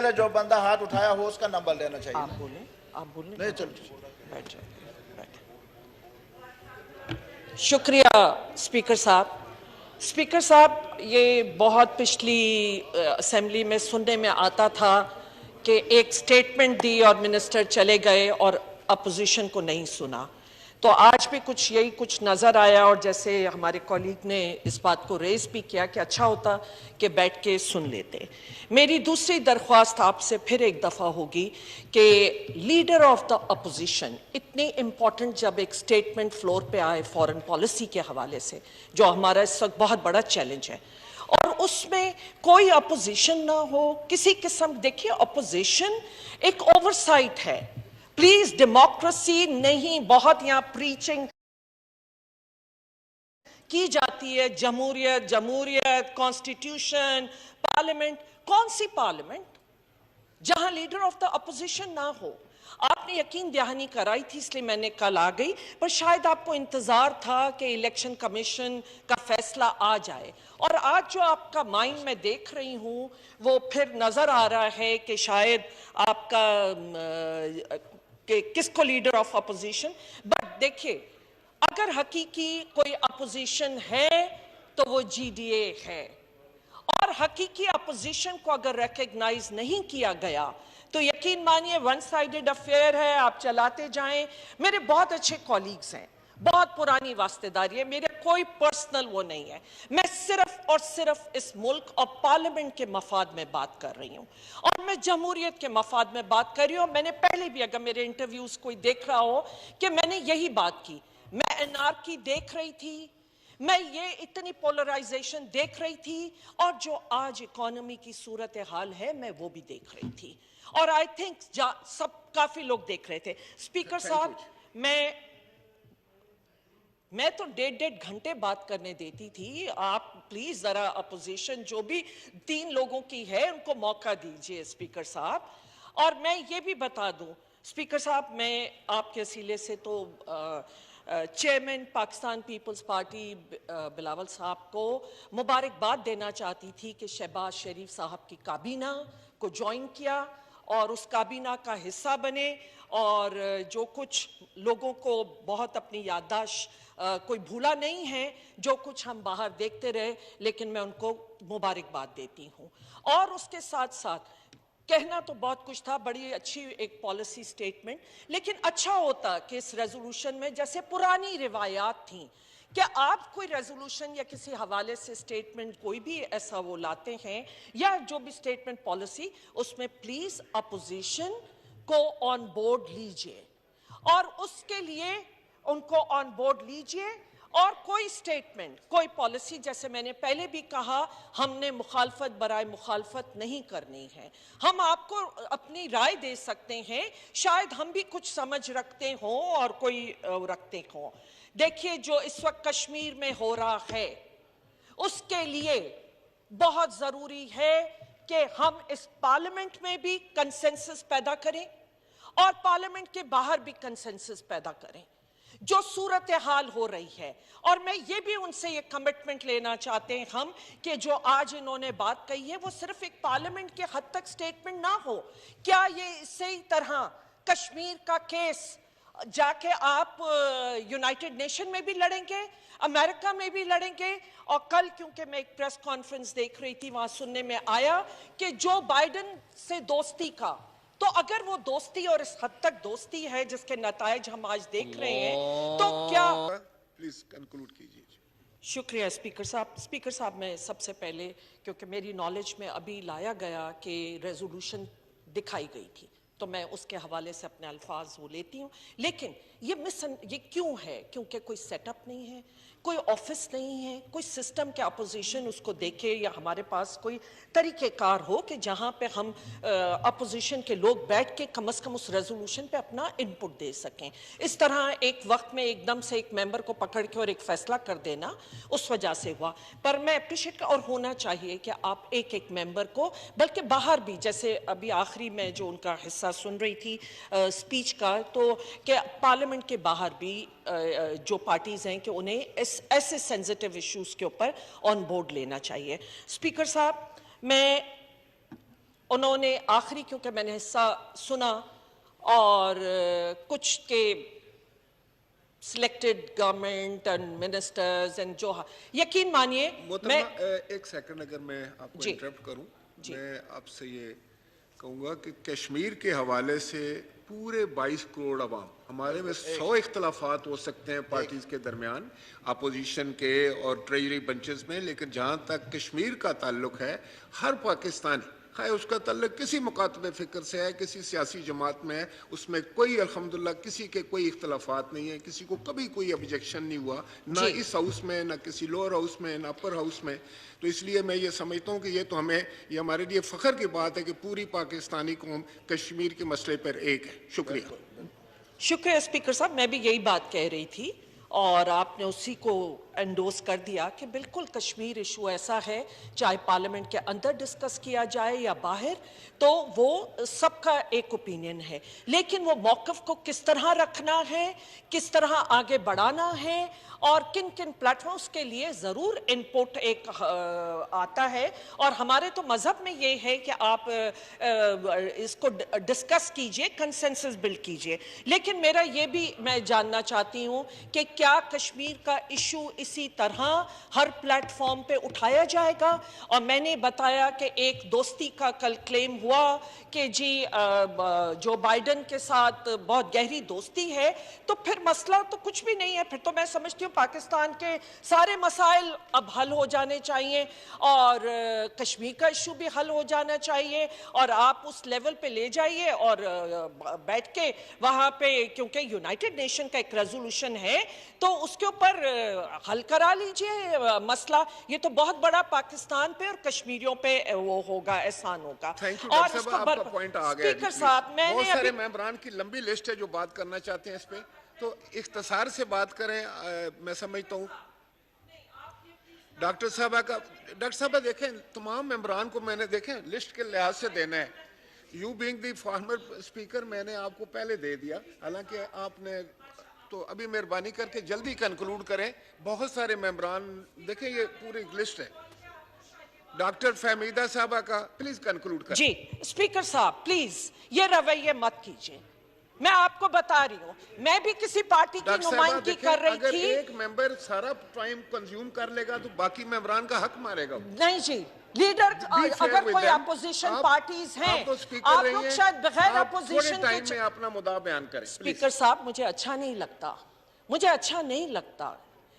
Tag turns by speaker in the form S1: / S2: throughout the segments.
S1: पहले जो बंदा हाथ उठाया हो उसका नंबर लेना चाहिए।
S2: आप बोलें
S1: नहीं चल
S2: बैठ जाइए। शुक्रिया स्पीकर साहब। स्पीकर साहब, ये बहुत पिछली असेंबली में सुनने में आता था कि एक स्टेटमेंट दी और मिनिस्टर चले गए और अपोजिशन को नहीं सुना। तो आज भी कुछ यही कुछ नज़र आया और जैसे हमारे कॉलीग ने इस बात को रेज भी किया कि अच्छा होता कि बैठ के सुन लेते। मेरी दूसरी दरख्वास्त आपसे फिर एक दफ़ा होगी कि लीडर ऑफ द अपोजिशन इतनी इम्पॉर्टेंट जब एक स्टेटमेंट फ्लोर पे आए फॉरेन पॉलिसी के हवाले से, जो हमारा इस वक्त बहुत बड़ा चैलेंज है, और उसमें कोई अपोजिशन ना हो किसी किस्म। देखिए, अपोजिशन एक ओवरसाइट है, प्लीज, डेमोक्रेसी नहीं। बहुत यहां प्रीचिंग की जाती है, जमहूरियत जमहूरियत, कॉन्स्टिट्यूशन, पार्लियामेंट। कौन सी पार्लियामेंट जहां लीडर ऑफ द अपोजिशन ना हो? आपने यकीन दहानी कराई थी, इसलिए मैंने कल आ गई, पर शायद आपको इंतजार था कि इलेक्शन कमीशन का फैसला आ जाए। और आज जो आपका माइंड में देख रही हूं वो फिर नजर आ रहा है कि शायद आपका कि किसको लीडर ऑफ अपोजिशन। बट देखिए, अगर हकीकी कोई अपोजिशन है तो वो जीडीए है, और हकीकी अपोजिशन को अगर रिकॉग्नाइज नहीं किया गया तो यकीन मानिए वन साइडेड अफेयर है, आप चलाते जाएं। मेरे बहुत अच्छे कॉलीग्स हैं, बहुत पुरानी वास्तेदारी है, मेरे कोई पर्सनल वो नहीं है। मैं सिर्फ और सिर्फ इस मुल्क और पार्लियामेंट के मफाद में बात कर रही हूं, और मैं जमहूरियत के मफाद में बात कर रही हूं। मैंने पहले भी, अगर मेरे इंटरव्यूज कोई देख रहा हो, कि मैंने यही बात की। मैं एनआरकी देख रही थी, मैं ये इतनी पोलराइजेशन देख रही थी, और जो आज इकोनॉमी की सूरत हाल है मैं वो भी देख रही थी, और आई थिंक सब काफी लोग देख रहे थे। स्पीकर साहब, मैं तो 1.5 घंटे बात करने देती थी। आप प्लीज जरा अपोजिशन जो भी 3 लोगों की है उनको मौका दीजिए स्पीकर साहब। और मैं ये भी बता दूं स्पीकर साहब, मैं आपके वसीले से तो चेयरमैन पाकिस्तान पीपल्स पार्टी बिलावल साहब को मुबारकबाद देना चाहती थी कि शहबाज शरीफ साहब की काबीना को ज्वाइन किया और उस काबीना का हिस्सा बने, और जो कुछ लोगों को बहुत अपनी याददाश्त कोई भूला नहीं है, जो कुछ हम बाहर देखते रहे, लेकिन मैं उनको मुबारकबाद देती हूँ। और उसके साथ साथ कहना तो बहुत कुछ था, बड़ी अच्छी एक पॉलिसी स्टेटमेंट, लेकिन अच्छा होता कि इस रेजोल्यूशन में जैसे पुरानी रिवायात थी कि आप कोई रेजोल्यूशन या किसी हवाले से स्टेटमेंट कोई भी ऐसा वो लाते हैं, या जो भी स्टेटमेंट पॉलिसी, उसमें प्लीज अपोजिशन को ऑन बोर्ड लीजिए, और उसके लिए उनको ऑन बोर्ड लीजिए। और कोई स्टेटमेंट, कोई पॉलिसी, जैसे मैंने पहले भी कहा, हमने मुखालफत बराए मुखालफत नहीं करनी है। हम आपको अपनी राय दे सकते हैं, शायद हम भी कुछ समझ रखते हों और कोई रखते हों। देखिए, जो इस वक्त कश्मीर में हो रहा है, उसके लिए बहुत जरूरी है कि हम इस पार्लियामेंट में भी कंसेंसस पैदा करें और पार्लियामेंट के बाहर भी कंसेंसस पैदा करें जो सूरत हाल हो रही है। और मैं ये भी उनसे ये कमिटमेंट लेना चाहते हैं हम कि जो आज इन्होंने बात कही है वो सिर्फ एक पार्लियामेंट के हद तक स्टेटमेंट ना हो। क्या ये इसी तरह कश्मीर का केस जाके आप यूनाइटेड नेशन में भी लड़ेंगे, अमेरिका में भी लड़ेंगे? और कल क्योंकि मैं एक प्रेस कॉन्फ्रेंस देख रही थी, वहां सुनने में आया कि जो बाइडेन से दोस्ती का, तो अगर वो दोस्ती और इस हद तक दोस्ती है जिसके नतायज हम आज देख रहे हैं, तो क्या?
S1: प्लीज कंक्लूड कीजिए।
S2: शुक्रिया स्पीकर साहब। स्पीकर साहब, मैं सबसे पहले, क्योंकि मेरी नॉलेज में अभी लाया गया कि रेजोल्यूशन दिखाई गई थी, तो मैं उसके हवाले से अपने अल्फाज वो लेती हूँ। लेकिन ये क्यों है? क्योंकि कोई सेटअप नहीं है, कोई ऑफिस नहीं है, कोई सिस्टम के अपोजिशन उसको देखे, या हमारे पास कोई तरीक़ेकार हो कि जहाँ पे हम अपोजिशन के लोग बैठ के कम से कम उस रेजोल्यूशन पे अपना इनपुट दे सकें। इस तरह एक वक्त में एकदम से एक मेंबर को पकड़ के और एक फैसला कर देना, उस वजह से हुआ। पर मैं अप्रिशिएट, और होना चाहिए कि आप एक एक मेंबर को, बल्कि बाहर भी, जैसे अभी आखिरी में जो उनका हिस्सा सुन रही थी स्पीच का, तो कि पार्लियामेंट के बाहर भी जो पार्टीज हैं कि उन्हें ऐसे सेंसिटिव इश्यूज के ऊपर ऑन बोर्ड लेना चाहिए। स्पीकर साहब, मैं उन्होंने आखिरी, क्योंकि मैंने हिस्सा सुना और कुछ के selected government and ministers and जो, यकीन मानिए मैं
S3: एक सेकंड अगर मैं आपको
S2: जी।
S3: इंटरप्ट करूं,
S2: जी।
S3: मैं आपसे ये कहूँगा कि कश्मीर के हवाले से पूरे 22 करोड़ अवाम, हमारे में 100 इख्तलाफात हो सकते हैं पार्टीज के दरमियान, अपोजिशन के और ट्रेजरी बंचेस में, लेकिन जहाँ तक कश्मीर का ताल्लुक है, हर पाकिस्तानी है उसका ताल्लुक किसी मुकातबे फ़िक्र से है, किसी सियासी जमात में है, उसमें कोई अल्हम्दुलिल्लाह किसी के कोई इख्तलाफात नहीं है, किसी को कभी कोई ऑब्जेक्शन नहीं हुआ, ना
S2: जी।
S3: इस हाउस में, ना किसी लोअर हाउस में, ना अपर हाउस में। तो इसलिए मैं ये समझता हूँ कि ये तो हमें, ये हमारे लिए फ़ख्र की बात है कि पूरी पाकिस्तानी कौम कश्मीर के मसले पर एक है। शुक्रिया।
S2: शुक्रिया स्पीकर साहब, मैं भी यही बात कह रही थी और आपने उसी को एंडोर्स कर दिया कि बिल्कुल कश्मीर इशू ऐसा है, चाहे पार्लियामेंट के अंदर डिस्कस किया जाए या बाहर, तो वो सबका एक ओपिनियन है, लेकिन वो मौक़िफ़ को किस तरह रखना है, किस तरह आगे बढ़ाना है और किन किन प्लेटफॉर्म्स के लिए ज़रूर इनपुट एक आता है। और हमारे तो मज़हब में ये है कि आप इसको डिस्कस कीजिए, कंसेंसस बिल्ड कीजिए। लेकिन मेरा ये भी मैं जानना चाहती हूँ कि क्या कश्मीर का इशू इसी तरह हर प्लेटफॉर्म पे उठाया जाएगा? और मैंने बताया कि एक दोस्ती का कल क्लेम हुआ कि जी जो बाइडन के साथ बहुत गहरी दोस्ती है, तो फिर मसला तो कुछ भी नहीं है। फिर तो मैं समझती हूँ पाकिस्तान के सारे मसाइल अब हल हो जाने चाहिए और कश्मीर का इशू भी हल हो जाना चाहिए और आप उस लेवल पे ले जाइए और बैठ के वहाँ पे, क्योंकि यूनाइटेड नेशन का एक रेजोल्यूशन है, तो उसके ऊपर हल करा लीजिए मसला। ये तो बहुत बड़ा पाकिस्तान पे और कश्मीरियों पे वो होगा, एहसान होगा।
S3: थैंक यू
S2: और
S3: डॉक्टर
S2: इसको
S3: साहब, आपका पॉइंट आ गया।
S2: स्पीकर साहब, मैंने
S3: बहुत सारे
S2: अभी
S3: मेंबरान की लंबी लिस्ट है जो बात करना चाहते हैं इस पे, तो इख्तिसार से बात करें। मैं समझता हूँ डॉक्टर साहब देखें, तमाम मेंबरान को मैंने देखें लिस्ट के लिहाज से देना है। You being the former speaker मैंने आपको पहले दे दिया, हालांकि आपने तो अभी मेहरबानी करके जल्दी कंक्लूड करें। बहुत सारे मेंबरान देखें, ये पूरी लिस्ट है। डॉक्टर फहमीदा साहबा का प्लीज कंक्लूड करें।
S2: जी स्पीकर साहब, प्लीज ये रवैये मत कीजिए। मैं आपको बता रही हूँ, मैं भी किसी पार्टी की नुमाइंदगी कर रही
S3: अगर
S2: थी।
S3: एक मेंबर सारा टाइम कंज्यूम कर लेगा तो बाकी मेंबरान का हक मारेगा।
S2: नहीं जी, लीडर अगर कोई
S3: them,
S2: अपोजिशन पार्टीज हैं,
S3: आप तो स्पीकर
S2: आप
S3: रही
S2: लोग
S3: हैं,
S2: शायद बगैर
S3: आप थोड़े
S2: अपोजिशन
S3: टाइम
S2: के।
S3: में अपना मुद्दा बयान करें।
S2: स्पीकर साहब, मुझे अच्छा नहीं लगता, मुझे अच्छा नहीं लगता,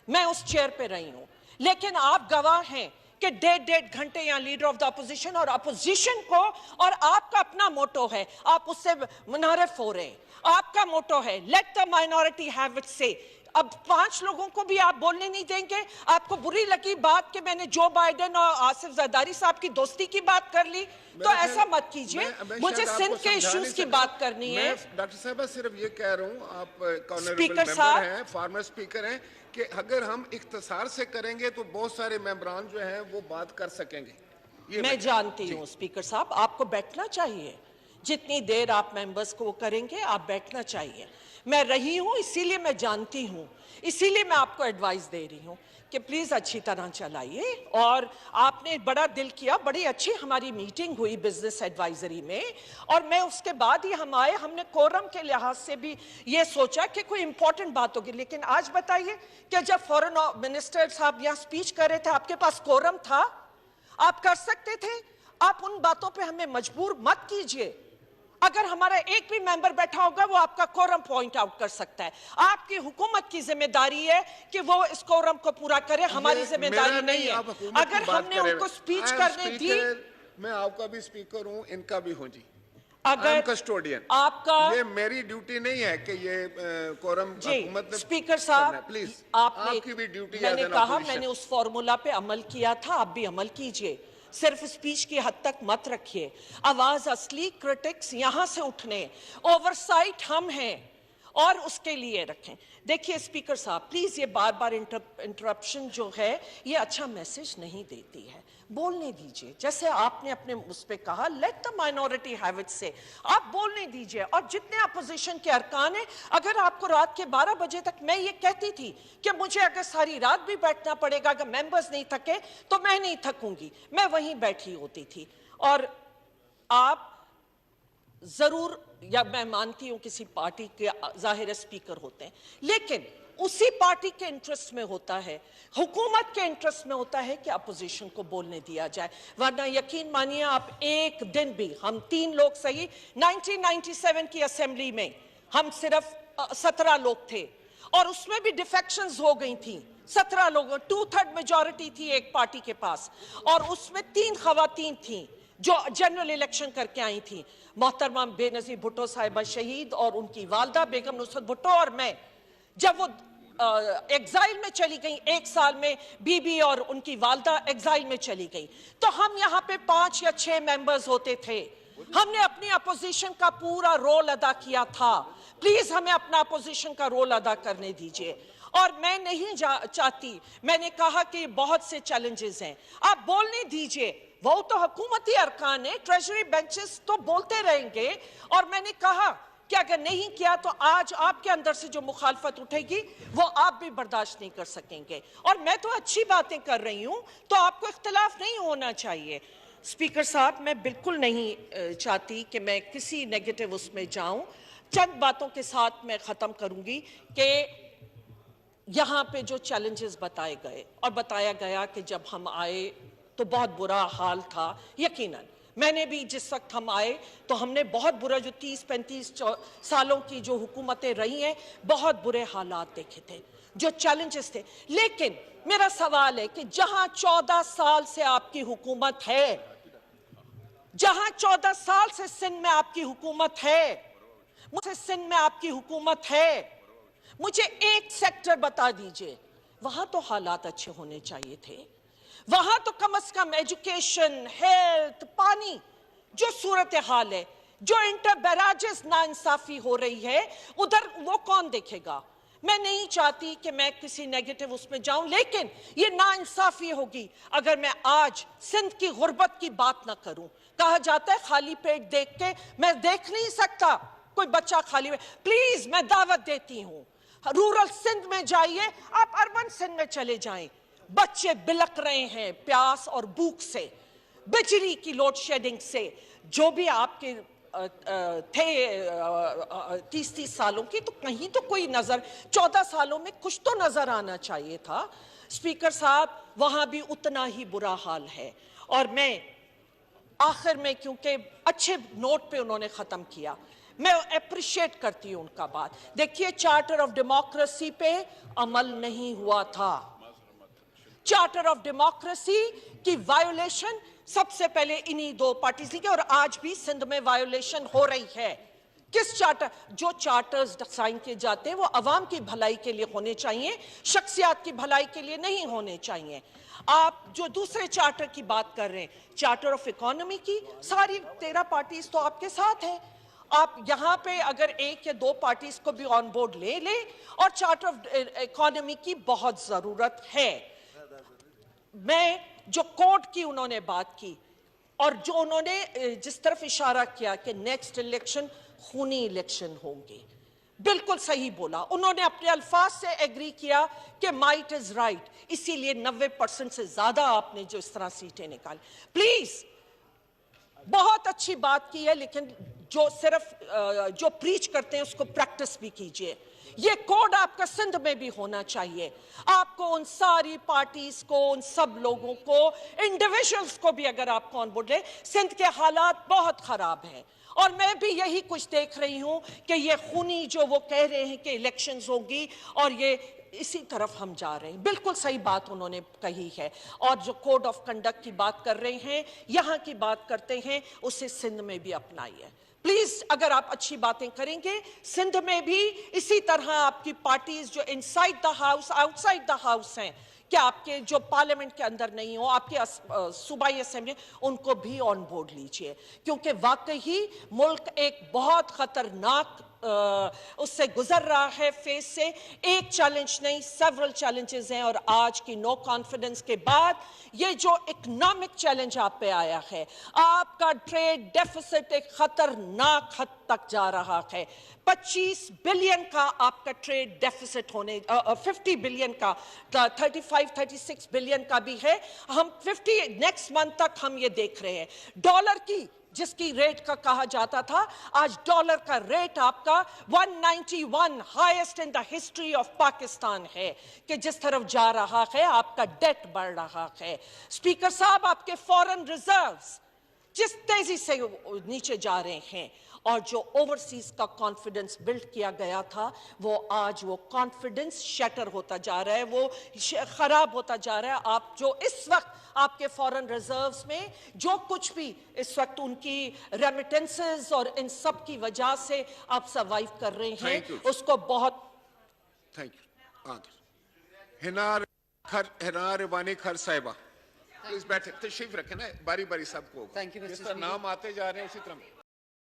S2: मैं उस चेयर पे रही हूं, लेकिन आप गवाह हैं कि 1.5 घंटे यहाँ लीडर ऑफ द अपोजिशन और अपोजिशन को, और आपका अपना मोटो है, आप उससे मुनारिफ हो रहे हैं। आपका मोटो है let the minority have it's से। अब 5 लोगों को भी आप बोलने नहीं देंगे? आपको बुरी लगी बात कि मैंने जो बाइडेन और आसिफ जरदारी साहब की दोस्ती की बात कर ली? तो ऐसा मत कीजिए, मुझे सिंध के इश्यूज की बात करनी है।
S3: डॉक्टर साहब सिर्फ ये कह रहा हूँ, आप
S2: स्पीकर
S3: मेंबर
S2: साहब
S3: हैं, फॉर्मर स्पीकर हैं, कि अगर हम इख्तिसार से करेंगे तो बहुत सारे मेंबरान जो हैं वो बात कर सकेंगे।
S2: मैं जानती हूँ स्पीकर साहब, आपको बैठना चाहिए, जितनी देर आप मेंबर्स को करेंगे आप बैठना चाहिए। मैं रही हूँ, इसीलिए मैं जानती हूँ, इसीलिए मैं आपको एडवाइस दे रही हूँ कि प्लीज अच्छी तरह चलाइए। और आपने बड़ा दिल किया, बड़ी अच्छी हमारी मीटिंग हुई बिजनेस एडवाइजरी में, और मैं उसके बाद ही हम आए, हमने कोरम के लिहाज से भी ये सोचा कि कोई इंपॉर्टेंट बात होगी। लेकिन आज बताइए कि जब फॉरेन मिनिस्टर साहब यहाँ स्पीच कर रहे थे, आपके पास कोरम था, आप कर सकते थे। आप उन बातों पे हमें मजबूर मत कीजिए। अगर हमारा एक भी मेंबर बैठा होगा वो आपका कोरम पॉइंट आउट कर सकता है। आपकी हुकूमत की जिम्मेदारी है कि वो इस कोरम को पूरा करे, हमारी जिम्मेदारी नहीं है। अगर हमने उनको स्पीच करने दी,
S3: मैं आपका भी स्पीकर हूँ, इनका भी हूँ जी,
S2: अगर
S3: कस्टोडियन,
S2: आपका,
S3: ये मेरी ड्यूटी नहीं है कि ये कोरम हुकूमत ने
S2: स्पीकर साहब
S3: प्लीज,
S2: आपकी
S3: भी ड्यूटी।
S2: मैंने कहा, मैंने उस फॉर्मूला पे अमल किया था, आप भी अमल कीजिए, सिर्फ स्पीच की हद तक मत रखिए। आवाज असली क्रिटिक्स यहां से उठने, ओवरसाइट हम हैं और उसके लिए रखें। देखिए स्पीकर साहब, प्लीज ये बार बार इंटरप्शन जो है ये अच्छा मैसेज नहीं देती है। बोलने दीजिए, जैसे आपने अपने उस पे कहा let the minority have it से, आप बोलने दीजिए। और जितने अपोजिशन के अरकान हैं, अगर आपको रात के 12 बजे तक, मैं ये कहती थी कि मुझे अगर सारी रात भी बैठना पड़ेगा, अगर मेंबर्स नहीं थके तो मैं नहीं थकूंगी, मैं वहीं बैठी होती थी। और आप जरूर, या मैं मानती हूं किसी पार्टी के जाहिर स्पीकर होते हैं, लेकिन उसी पार्टी के इंटरेस्ट में होता है, हुकूमत के इंटरेस्ट में होता है कि अपोजिशन को बोलने दिया जाए। वरना यकीन मानिए आप, एक दिन भी हम 3 लोग सही, 1997 की असेंबली में हम सिर्फ 17 लोग थे और उसमें भी डिफेक्शंस हो गई थी। 17 लोगों, 2/3 मेजॉरिटी थी एक पार्टी के पास, और उसमें 3 खवातीन थी जो जनरल इलेक्शन करके आई थी। मोहतरमा बेनजीर भुट्टो साहिबा शहीद और उनकी वालदा बेगम नुसरत भुट्टो और मैं, जब वो एग्जाइल में चली गई, 1 साल में बीबी और उनकी वालदा एग्जाइल में चली गई, तो हम यहाँ पे 5 या 6 मेंबर्स होते थे। हमने अपनी अपोजिशन का पूरा रोल अदा किया था। प्लीज हमें अपना अपोजिशन का रोल अदा करने दीजिए। और मैं नहीं चाहती, मैंने कहा कि बहुत से चैलेंजेस हैं, आप बोलने दीजिए। वो तो हुकूमती अरकान है, ट्रेजरी बेंचेस तो बोलते रहेंगे। और मैंने कहा कि अगर नहीं किया तो आज आपके अंदर से जो मुखालफत उठेगी वो आप भी बर्दाश्त नहीं कर सकेंगे। और मैं तो अच्छी बातें कर रही हूं, तो आपको इख्तिलाफ नहीं होना चाहिए। स्पीकर साहब, मैं बिल्कुल नहीं चाहती कि मैं किसी नेगेटिव उसमें जाऊं। चंद बातों के साथ मैं खत्म करूंगी कि यहाँ पे जो चैलेंजेस बताए गए और बताया गया कि जब हम आए तो बहुत बुरा हाल था। यकीनन मैंने भी, जिस वक्त हम आए तो हमने बहुत बुरा, जो 30-35 सालों की जो हुकूमतें रही हैं, बहुत बुरे हालात देखे थे, जो चैलेंजेस थे। लेकिन मेरा सवाल है कि जहां 14 साल से आपकी हुकूमत है, जहां 14 साल से सिंध में आपकी हुकूमत है, मुझे सिंध में आपकी हुकूमत है, मुझे एक सेक्टर बता दीजिए वहां तो हालात अच्छे होने चाहिए थे। वहां तो कम से कम एजुकेशन, हेल्थ, पानी, जो सूरत हाल है, जो इंटर बैराजेस नाइंसाफी हो रही है, उधर वो कौन देखेगा। मैं नहीं चाहती कि मैं किसी नेगेटिव उसमें जाऊं, लेकिन ये नाइंसाफी होगी अगर मैं आज सिंध की गुर्बत की बात ना करूं। कहा जाता है खाली पेट देख के, मैं देख नहीं सकता कोई बच्चा खाली। प्लीज मैं दावत देती हूं, रूरल सिंध में जाइए, आप अर्बन सिंध में चले जाएं, बच्चे बिलक रहे हैं प्यास और भूख से, बिजली की लोड शेडिंग से। जो भी आपके थे 30-30 सालों की, तो कहीं तो कोई नजर, 14 सालों में कुछ तो नजर आना चाहिए था। स्पीकर साहब, वहां भी उतना ही बुरा हाल है। और मैं आखिर में, क्योंकि अच्छे नोट पे उन्होंने खत्म किया, मैं अप्रिशिएट करती हूं उनका बात। देखिए, चार्टर ऑफ डेमोक्रेसी पे अमल नहीं हुआ था। चार्टर ऑफ डेमोक्रेसी की वायोलेशन सबसे पहले इन्हीं 2 पार्टीज की, और आज भी सिंध में वायोलेशन हो रही है। किस चार्टर, जो चार्टर्स साइन किए जाते हैं वो अवाम की भलाई के लिए होने चाहिए, शख्सियात की भलाई के लिए नहीं होने चाहिए। आप जो दूसरे चार्टर की बात कर रहे हैं, चार्टर ऑफ इकोनॉमी की, सारी 13 पार्टीज तो आपके साथ हैं। आप यहाँ पे अगर 1 या 2 पार्टीज को भी ऑन बोर्ड ले ले, और चार्टर ऑफ इकोनॉमी की बहुत जरूरत है। मैं जो कोड की उन्होंने बात की, और जो उन्होंने जिस तरफ इशारा किया कि नेक्स्ट इलेक्शन खूनी इलेक्शन होंगे, बिल्कुल सही बोला उन्होंने। अपने अल्फाज से एग्री किया कि माइट इज राइट, इसीलिए 90% से ज्यादा आपने जो इस तरह सीटें निकाली। प्लीज, बहुत अच्छी बात की है, लेकिन जो सिर्फ जो प्रीच करते हैं उसको प्रैक्टिस भी कीजिए। ये कोड आपका सिंध में भी होना चाहिए। आपको उन सारी पार्टीज को, उन सब लोगों को, इंडिविजुअल्स को भी अगर आप ऑन बोर्ड ले, सिंध के हालात बहुत खराब हैं। और मैं भी यही कुछ देख रही हूं कि ये खूनी, जो वो कह रहे हैं कि इलेक्शंस होगी, और ये इसी तरफ हम जा रहे हैं। बिल्कुल सही बात उन्होंने कही है। और जो कोड ऑफ कंडक्ट की बात कर रहे हैं, यहाँ की बात करते हैं, उसे सिंध में भी अपनाइए। प्लीज, अगर आप अच्छी बातें करेंगे, सिंध में भी इसी तरह आपकी पार्टीज जो inside the house, outside the house हैं, कि आपके जो पार्लियामेंट के अंदर नहीं हो, आपके सूबाई असेंबली, उनको भी ऑन बोर्ड लीजिए। क्योंकि वाकई ही मुल्क एक बहुत खतरनाक उससे गुजर रहा है, फेज से। एक चैलेंज नहीं, सेवरल चैलेंजेस हैं। और आज की नो कॉन्फिडेंस के बाद ये जो इकोनॉमिक चैलेंज आप पे आया है, आपका ट्रेड डेफिसिट एक खतरनाक हद तक जा रहा है। 25 बिलियन का आपका ट्रेड डेफिसिट होने, 50 बिलियन का, 35-36 बिलियन का भी है। हम 50 नेक्स्ट मंथ तक हम ये देख रहे हैं। डॉलर की जिसकी रेट का कहा जाता था, आज डॉलर का रेट आपका 191 highest in the history of Pakistan है कि जिस तरफ जा रहा है आपका डेट बढ़ रहा है। स्पीकर साहब, आपके फॉरेन रिजर्व्स जिस तेजी से नीचे जा रहे हैं और जो ओवरसीज का कॉन्फिडेंस बिल्ड किया गया था, वो आज वो कॉन्फिडेंस शटर होता जा रहा है, वो खराब होता जा रहा है। आप जो इस वक्त आपके फॉरेन रिजर्व्स में जो कुछ भी इस वक्त उनकी रेमिटेंसेस और इन सब की वजह से आप सर्वाइव कर रहे हैं, उसको बहुत
S3: थैंक यू। हिनार वानी खर साहिबा, प्लीज बैठे, तशरीफ रखें ना, बारी बारी सबको।
S4: थैंक यू
S3: जिस तरह नाम आते जा रहे हैं उसी तरह